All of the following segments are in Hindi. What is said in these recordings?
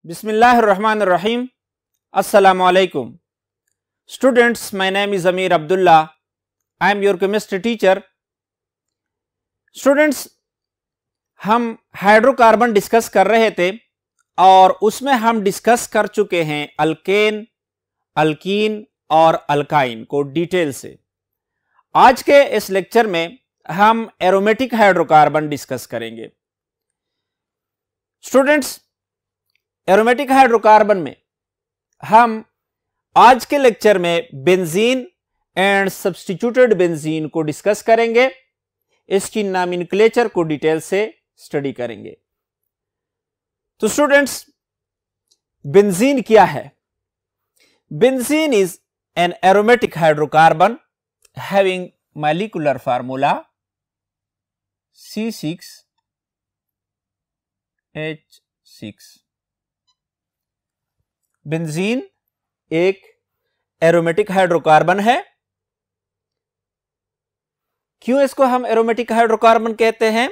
Bismillahirrahmanirrahim. Assalamu alaikum. Students, my name is Amir Abdullah. I am your chemistry teacher. Students, हम हाइड्रोकार्बन डिस्कस कर रहे थे और उसमें हम डिस्कस कर चुके हैं अल्केन, अल्कीन और अल्काइन को डिटेल से। आज के इस लेक्चर में हम एरोमेटिक हाइड्रोकार्बन डिस्कस करेंगे। स्टूडेंट्स, एरोमेटिक हाइड्रोकार्बन में हम आज के लेक्चर में बेंजीन एंड सब्स्टिट्यूटेड बेंजीन को डिस्कस करेंगे। इसकी नॉमेनक्लेचर को डिटेल से स्टडी करेंगे। तो स्टूडेंट्स, बेंजीन क्या है? Benzene is an aromatic hydrocarbon having molecular formula C6H6। Benzene एक एरोमेटिक हाइड्रोकार्बन है। क्यों इसको हम एरोमेटिक हाइड्रोकार्बन कहते हैं?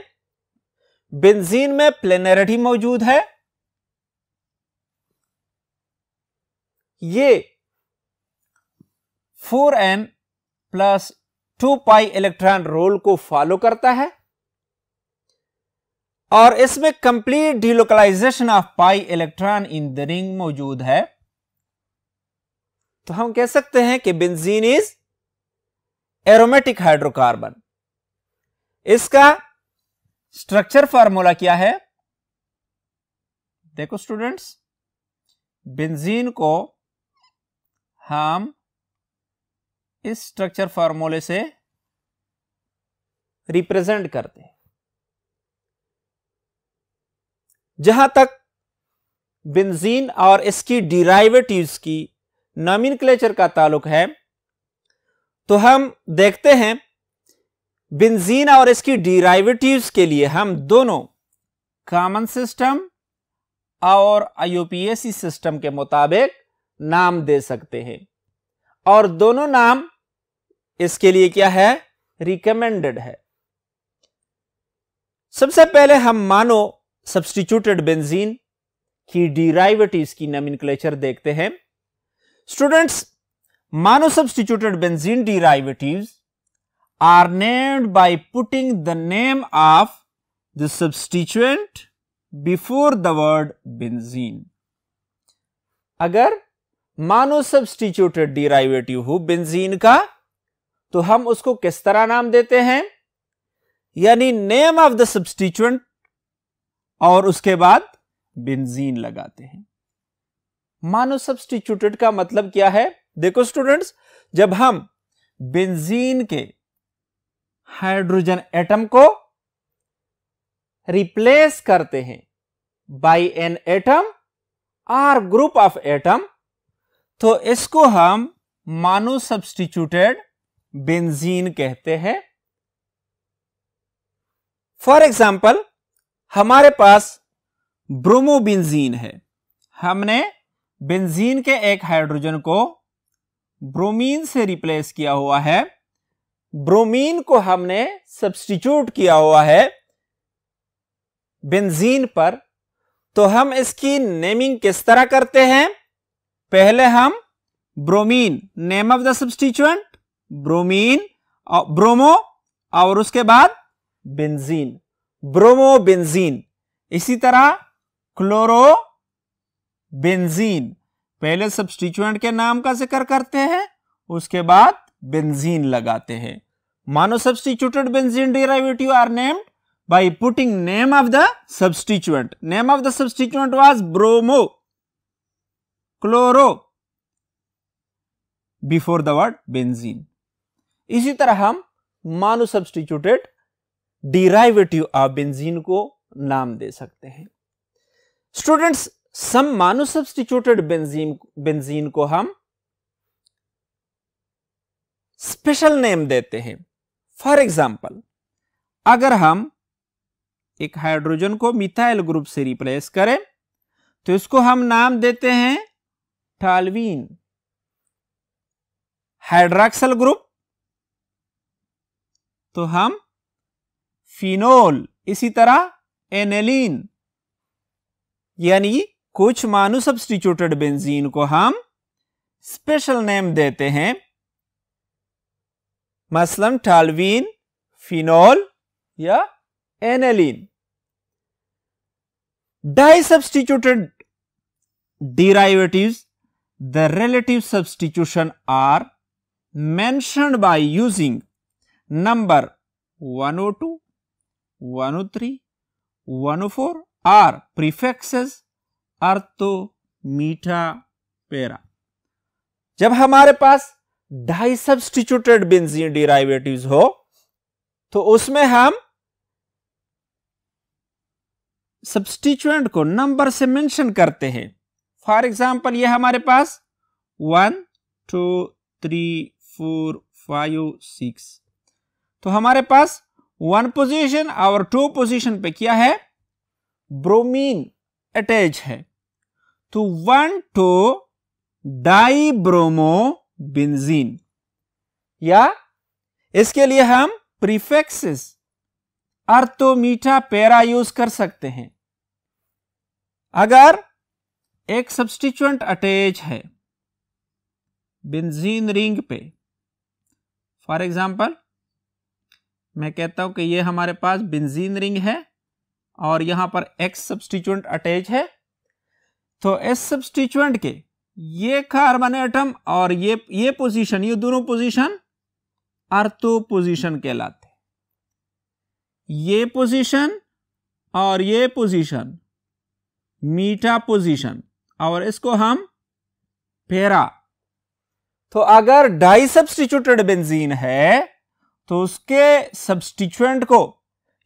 बेंजीन में प्लेनैरिटी मौजूद है। ये 4n + 2 पाई इलेक्ट्रॉन रोल को फॉलो करता है और इसमें complete delocalisation of pi electron in the ring मौजूद है। तो हम कह सकते हैं कि बेंजीन इज एरोमेटिक हाइड्रोकार्बन। इसका स्ट्रक्चर फार्मूला क्या है? देखो स्टूडेंट्स, बेंजीन को हम इस स्ट्रक्चर फार्मूले से रिप्रेजेंट करते हैं। जहां तक बेंजीन और इसकी डिराइवेटिव्स की नॉमेनक्लेचर का ताल्लुक है, तो हम देखते हैं बेंजीन और इसकी डिराइवेटिव्स के लिए हम दोनों कॉमन सिस्टम और आईयूपीएसी सिस्टम के मुताबिक नाम दे सकते हैं और दोनों नाम इसके लिए क्या है? रिकमेंडेड है। सबसे पहले हम मानो सब्स्टिट्यूटेड बेंजीन की डिराइवेटिव्स की नॉमेनक्लेचर देखते हैं। Students, mono substituted benzene derivatives are named by putting the name of the substituent before the word benzene। अगर mono substituted derivative हो बेंजीन का, तो हम उसको किस तरह नाम देते हैं? यानी नेम ऑफ द सब्स्टिट्यूएंट और उसके बाद बेंजीन लगाते हैं। मोनो सब्स्टिट्यूटेड का मतलब क्या है? देखो स्टूडेंट्स, जब हम बेंजीन के हाइड्रोजन एटम को रिप्लेस करते हैं बाय एन एटम और ग्रुप ऑफ एटम, तो इसको हम मोनो सब्स्टिट्यूटेड बेंजीन कहते हैं। फॉर एग्जाम्पल, हमारे पास ब्रोमोबेंजीन है। हमने बेंजीन के एक हाइड्रोजन को ब्रोमीन से रिप्लेस किया हुआ है। ब्रोमीन को हमने सब्स्टिट्यूट किया हुआ है बेंजीन पर। तो हम इसकी नेमिंग किस तरह करते हैं? पहले हम bromine, name of the substituent bromine, bromo, और उसके बाद बेंजीन, ब्रोमोबेंजीन। इसी तरह क्लोरो बेंजीन, पहले सब्स्टिट्यूएंट के नाम का जिक्र करते हैं, उसके बाद बेंजीन लगाते हैं। Mono substituted benzene derivative are named by putting name of the substituent. Name of the substituent was bromo, chloro before the word benzene. इसी तरह हम mono substituted derivative of benzene को नाम दे सकते हैं। Students, some mono substituted benzene को हम स्पेशल नेम देते हैं। फॉर एग्जाम्पल, अगर हम एक हाइड्रोजन को मिथाइल ग्रुप से रिप्लेस करें, तो इसको हम नाम देते हैं टॉल्यूइन। हाइड्रॉक्सिल ग्रुप तो हम फिनोल, इसी तरह एनेलीन, यानी कुछ मानो सब्स्टिट्यूटेड बेंजीन को हम स्पेशल नेम देते हैं, मसलन टॉल्यूइन, फिनोल या aniline. डाइसब्स्टिट्यूटेड derivatives, the relative substitution are mentioned by using number 102, 103, 104 or prefixes अर्तो, मीठा, पैरा। जब हमारे पास डाइसब्स्टिट्यूटेड बेंजीन डेरिवेटिव्स हो तो उसमें हम सब्स्टिट्यूएंट को नंबर से मेंशन करते हैं। फॉर एग्जाम्पल ये हमारे पास 1, 2, 3, 4, 5, 6, तो हमारे पास 1 पोजीशन और 2 पोजीशन पे क्या है, ब्रोमीन अटैच है, तो 1,2 डाइब्रोमो बेंजीन, या इसके लिए हम प्रीफिक्सेस अर्तो, मीठा, पैरा यूज कर सकते हैं। अगर एक सब्स्टिट्यूएंट अटैच है बेंजीन रिंग पे, फॉर एग्जांपल मैं कहता हूं कि ये हमारे पास बेंजीन रिंग है और यहां पर एक्स सब्स्टिट्यूएंट अटैच है, तो इस सब्स्टिट्यूएंट के ये कार्बन एटम और ये पोजीशन, ये दोनों पोजीशन अर्तो पोजीशन कहलाते हैं। ये पोजीशन और ये पोजीशन मीठा पोजीशन, और इसको हम पैरा। तो अगर डाई सब्स्टिट्यूटेड बेंजीन है तो उसके सब्स्टिट्यूएंट को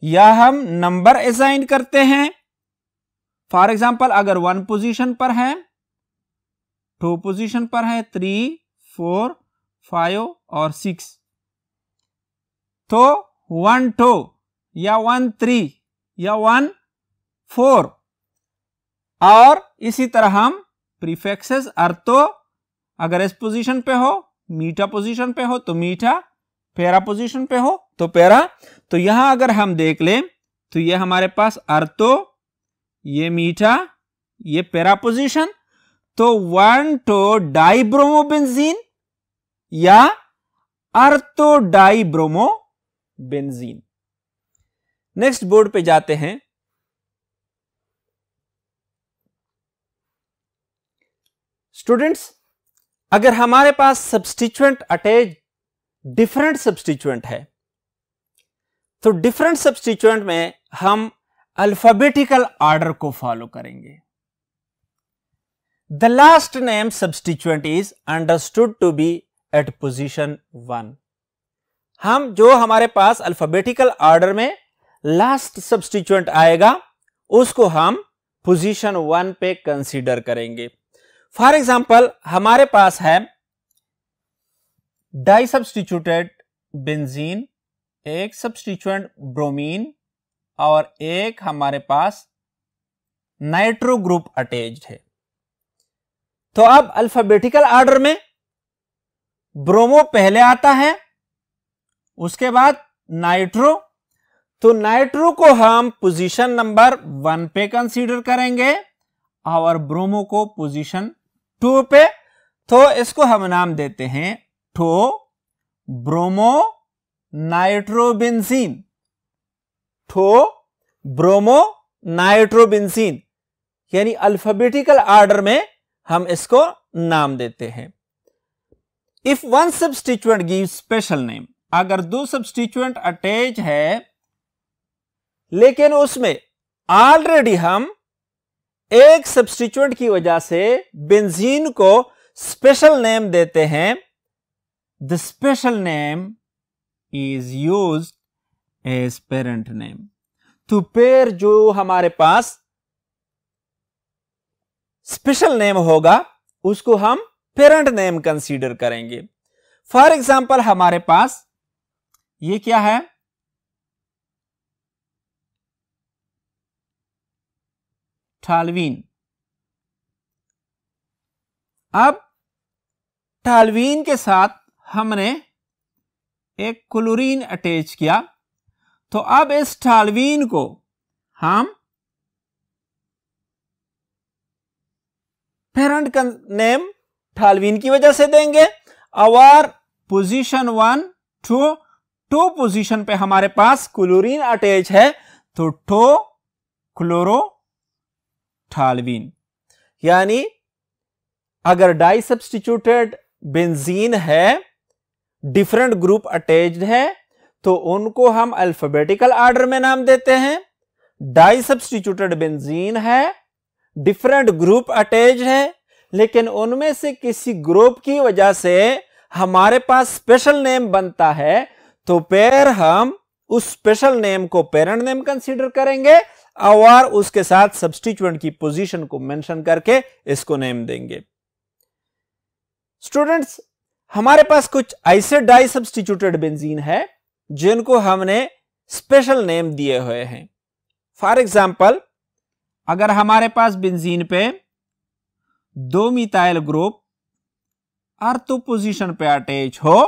या हम नंबर असाइन करते हैं। फॉर एग्जांपल अगर 1 पोजीशन पर है, 2 पोजीशन पर है, 3, 4, 5 और 6, तो 1, 2 या 1, 3 या 1, 4, और इसी तरह हम प्रीफिक्सेस अर्तो, अगर इस पोजीशन पे हो, मीठा पोजीशन पे हो तो मीठा, पैरा पोजीशन पे हो तो पैरा। तो यहां अगर हम देख लें तो ये हमारे पास अर्तो, ये मीठा, ये पैरा पोजीशन, तो 1,2 डाइब्रोमो बेंजीन या ortho dibromo benzene. Next board पे जाते हैं। स्टूडेंट्स, अगर हमारे पास सब्स्टिट्यूएंट अटैच डिफरेंट सब्स्टिट्यूएंट है तो डिफरेंट सब्स्टिट्यूएंट में हम अल्फाबेटिकल ऑर्डर को फॉलो करेंगे। The last name substituent is understood to be at position 1। हम जो हमारे पास अल्फाबेटिकल ऑर्डर में लास्ट सब्स्टिट्यूएंट आएगा उसको हम पोजीशन 1 पे कंसीडर करेंगे। फॉर एग्जाम्पल हमारे पास है डाई सब्स्टिट्यूटेड बेंजीन, एक सब्स्टिट्यूएंट ब्रोमीन और एक हमारे पास नाइट्रो ग्रुप अटैच्ड है। तो अब अल्फाबेटिकल ऑर्डर में ब्रोमो पहले आता है, उसके बाद नाइट्रो, तो नाइट्रो को हम पोजीशन नंबर 1 पे कंसीडर करेंगे और ब्रोमो को पोजीशन 2 पे। तो इसको हम नाम देते हैं ठो ब्रोमो नाइट्रोबेंजीन, ठो ब्रोमो नाइट्रोबेंजीन, यानी अल्फाबेटिकल ऑर्डर में हम इसको नाम देते हैं। If 1 substituent give special name, अगर 2 सब्स्टिट्यूएंट अटैच है लेकिन उसमें ऑलरेडी हम एक सब्स्टिट्यूएंट की वजह से बेंजीन को स्पेशल नेम देते हैं, the special name is used as parent name. तो पेयर जो हमारे पास स्पेशल नेम होगा उसको हम पेरेंट नेम कंसीडर करेंगे। फॉर एग्जाम्पल हमारे पास ये क्या है, टॉल्यूइन। अब टॉल्यूइन के साथ हमने एक क्लोरीन अटैच किया, तो अब इस टॉल्यूइन को हम पेरेंट नेम टालवीन की वजह से देंगे। और पोजीशन 1 टू पोजीशन पे हमारे पास क्लोरीन अटैच है तो टो क्लोरो टालवीन। यानी अगर डाई सब्स्टिट्यूटेड बेंजीन है, डिफरेंट ग्रुप अटैच्ड है, तो उनको हम अल्फाबेटिकल ऑर्डर में नाम देते हैं। डाई सब्स्टिट्यूटेड बेंजीन है, डिफरेंट ग्रुप अटैच्ड है, लेकिन उनमें से किसी ग्रुप की वजह से हमारे पास स्पेशल नेम बनता है, तो फिर हम उस स्पेशल नेम को पेरेंट नेम कंसीडर करेंगे और उसके साथ सब्स्टिट्यूएंट की पोजीशन को मेंशन करके इसको नेम देंगे। स्टूडेंट्स, हमारे पास कुछ ऐसे डाई सब्स्टिट्यूटेड बेंजीन है जिनको हमने स्पेशल नेम दिए हुए हैं। फॉर एग्जाम्पल, अगर हमारे पास बेंजीन पे 2 मिथाइल ग्रुप ऑर्थो पोजीशन पे अटैच हो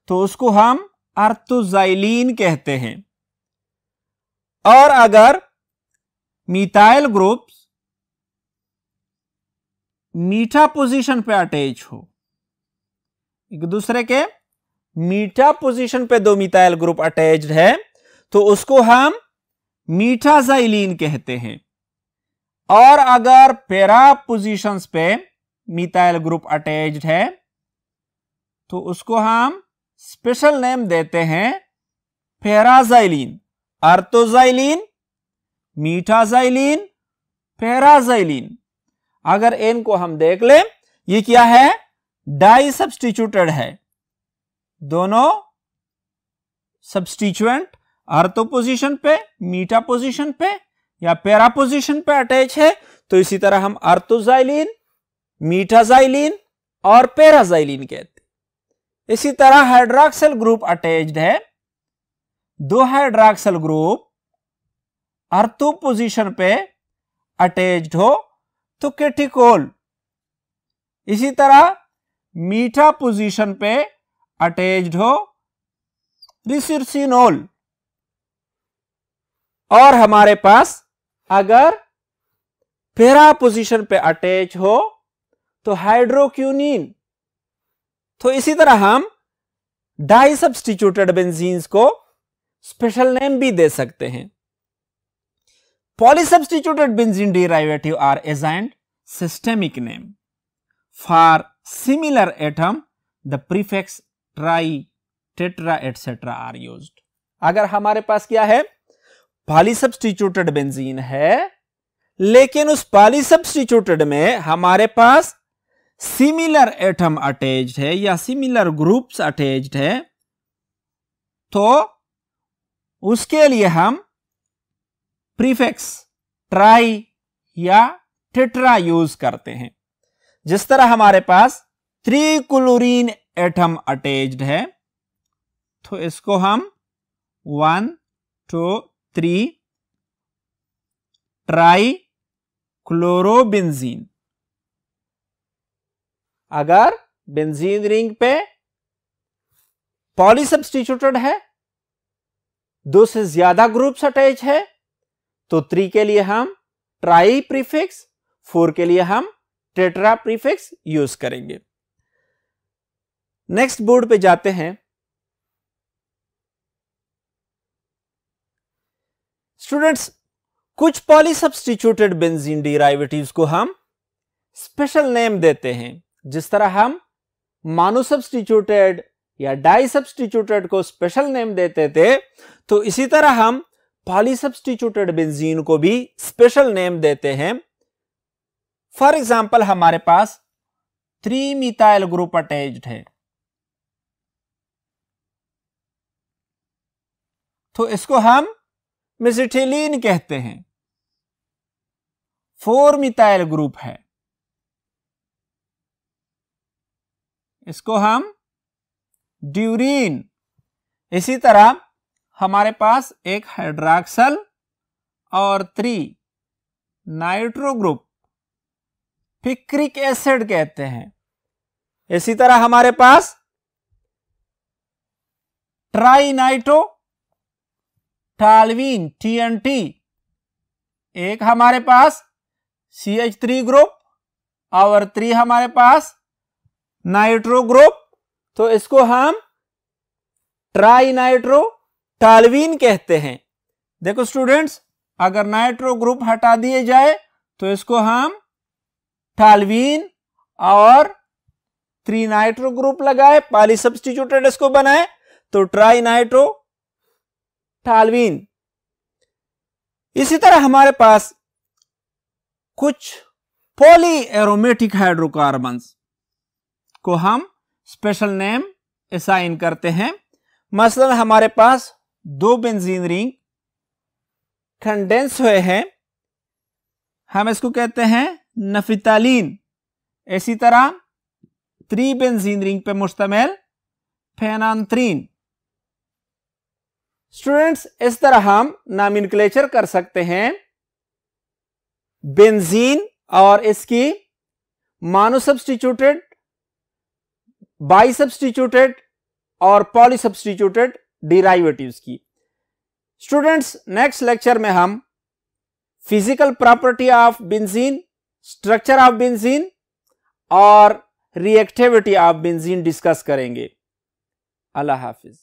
तो उसको हम ऑर्थोजाइलीन कहते हैं। और अगर मिथाइल ग्रुप्स मीठा पोजीशन पे अटैच हो, एक दूसरे के मीठा पोजीशन पे 2 मिथाइल ग्रुप अटैच्ड है, तो उसको हम मीठाजाइलीन कहते हैं। और अगर पैरा पोजीशंस पे मिथाइल ग्रुप अटैच्ड है तो उसको हम स्पेशल नेम देते हैं पैराजाइलीन। ऑर्थोजाइलीन, मीठाजाइलीन, पैराजाइलीन। अगर इनको हम देख लें, ये क्या है? डाई सब्स्टिट्यूटेड है। दोनों सब्स्टिट्यूएंट ऑर्थो पोजीशन पे, मीठा पोजीशन पे या पैरा पोजीशन पे अटैच है, तो इसी तरह हम ऑर्थोजाइलीन, मीठाजाइलीन और पैराजाइलीन कहते हैं। इसी तरह हाइड्रॉक्सिल ग्रुप अटैच्ड है, 2 हाइड्रॉक्सिल ग्रुप ऑर्थो पोजीशन पे अटैच्ड हो तो केटिकोल। इसी तरह मीठा पोजीशन पे अटैच्ड हो रिसर्सिनोल। और हमारे पास अगर पैरा पोजीशन पे अटैच हो तो हाइड्रोक्यूनिन। तो इसी तरह हम डाई सब्स्टिट्यूटेड बेंजीन्स को स्पेशल नेम भी दे सकते हैं। Polysubstituted benzene derivative are assigned systemic name for similar atom, the prefix tri, tetra etcetera are used. अगर हमारे पास क्या है? पॉलीसब्स्टिट्यूटेड बेंजीन है, लेकिन उस पॉलीसब्स्टिट्यूटेड में हमारे पास सिमिलर एटम अटैच्ड है या सिमिलर ग्रुप्स अटैच्ड है, तो उसके लिए हम प्रीफिक्स ट्राई या टेट्रा यूज करते हैं। जिस तरह हमारे पास 3 क्लोरीन एटम अटैच्ड है, तो इसको हम 1 2 3 ट्राई क्लोरोबेंजीन। अगर बेंजीन रिंग पे पॉलीसब्स्टिट्यूटेड है, 2 से ज्यादा ग्रुप्स अटैच है, तो 3 के लिए हम ट्राई प्रीफिक्स, 4 के लिए हम टेट्रा प्रीफिक्स यूज करेंगे। नेक्स्ट बोर्ड पे जाते हैं। स्टूडेंट्स, कुछ पॉलीसब्स्टिट्यूटेड बेंजीन डेरिवेटिव्स को हम स्पेशल नेम देते हैं। जिस तरह हम मोनोसब्स्टिट्यूटेड या डाई सब्स्टिट्यूटेड को स्पेशल नेम देते थे, तो इसी तरह हम पॉलीसब्स्टिट्यूटेड बेंजीन को भी स्पेशल नेम देते हैं। फॉर एग्जाम्पल, हमारे पास 3 मिथाइल ग्रुप अटैच्ड है, तो इसको हम मेसिटिलीन कहते हैं। 4 मिथाइल ग्रुप है, इसको हम ड्यूरीन। इसी तरह हमारे पास एक हाइड्रॉक्सल और 3 नाइट्रो ग्रुप पिक्रिक एसिड कहते हैं। इसी तरह हमारे पास ट्राइनाइट्रो टालवीन TNT, एक हमारे पास CH3 ग्रुप और 3 हमारे पास नाइट्रो ग्रुप, तो इसको हम ट्राई नाइट्रो टॉल्यूइन कहते हैं। देखो स्टूडेंट्स, अगर नाइट्रो ग्रुप हटा दिए जाए तो इसको हम टॉल्यूइन और 3 नाइट्रो ग्रुप लगाए, पॉली सब्स्टिट्यूटेड इसको बनाए तो ट्राई नाइट्रो टॉल्यूइन। इसी तरह हमारे पास कुछ पॉली एरोमेटिक हाइड्रोकार्बन्स को हम स्पेशल नेम असाइन करते हैं। मसलन हमारे पास 2 बेंजीन रिंग कंडेंस हुए हैं, हम इसको कहते हैं नफितालीन। इसी तरह 3 बेंजीन रिंग पे मुश्तमिल फेनांथ्रीन। स्टूडेंट्स, इस तरह हम नॉमेनक्लेचर कर सकते हैं बेंजीन और इसकी मोनो सब्स्टिट्यूटेड, बाई सब्स्टिट्यूटेड और पॉली सब्स्टिट्यूटेड डिराइवेटिव्स की। स्टूडेंट्स, नेक्स्ट लेक्चर में हम physical property of benzene, structure of benzene और रिएक्टिविटी ऑफ बेंजीन डिस्कस करेंगे। अल्लाह हाफिज।